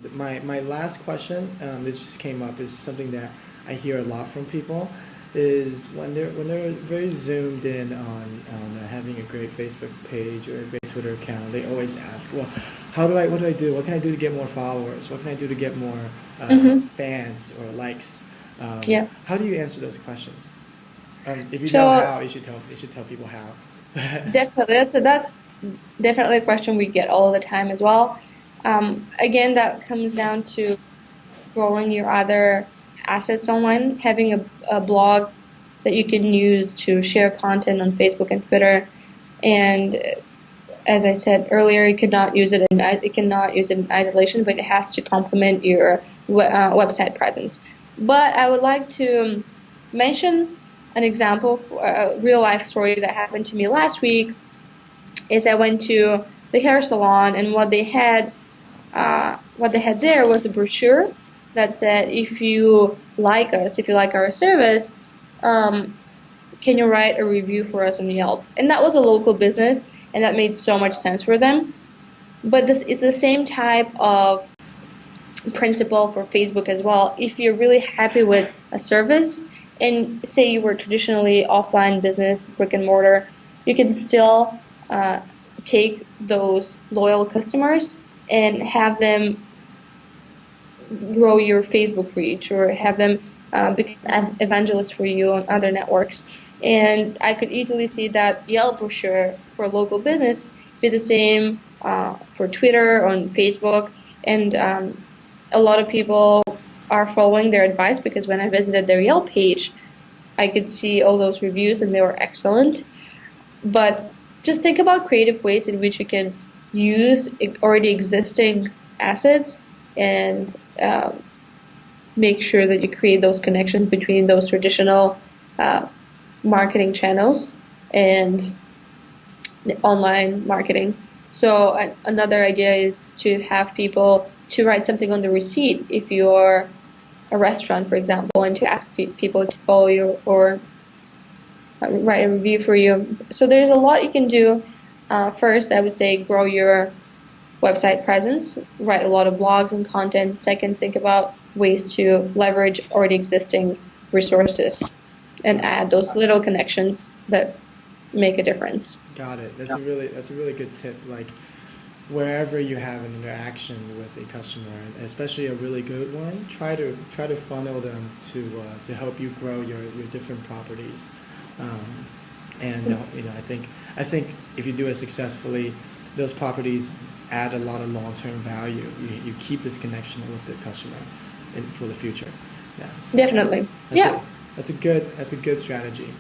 My last question, this just came up, is something that I hear a lot from people, is when they're very zoomed in on having a great Facebook page or a great Twitter account, they always ask, well, what do I do? What can I do to get more followers? What can I do to get more Mm-hmm. fans or likes? Yeah. How do you answer those questions? If you know So how, you should tell people how. definitely, that's definitely a question we get all the time as well. Again, that comes down to growing your other assets online, having a blog that you can use to share content on Facebook and Twitter. And as I said earlier, you cannot use it in isolation, but it has to complement your website presence. But I would like to mention an example, for a real life story that happened to me last week. Is I went to the hair salon, and what they had there was a brochure that said, if you like us, if you like our service, um, can you write a review for us on Yelp? And that was a local business, and that made so much sense for them. But it's the same type of principle for Facebook as well. If you're really happy with a service, and say you were traditionally offline business, brick and mortar, you can still uh, take those loyal customers and have them grow your Facebook reach, or have them become evangelists for you on other networks. And I could easily see that Yelp brochure for local business be the same for Twitter, on Facebook, and a lot of people are following their advice, because when I visited their Yelp page, I could see all those reviews and they were excellent. But just think about creative ways in which you can use already existing assets, and make sure that you create those connections between those traditional uh, marketing channels and the online marketing. So another idea is to have people to write something on the receipt if you're a restaurant, for example, and to ask people to follow you, or write a review for you. So there's a lot you can do. First, I would say grow your website presence, write a lot of blogs and content. Second, think about ways to leverage already existing resources and add those little connections that make a difference. Got it. That's a really good tip. Like wherever you have an interaction with a customer, especially a really good one, try to funnel them to help you grow your different properties. Um, and I think if you do it successfully, those properties add a lot of long-term value. You keep this connection with the customer for the future. Yeah. So Definitely. that's Yeah. a that's a good strategy.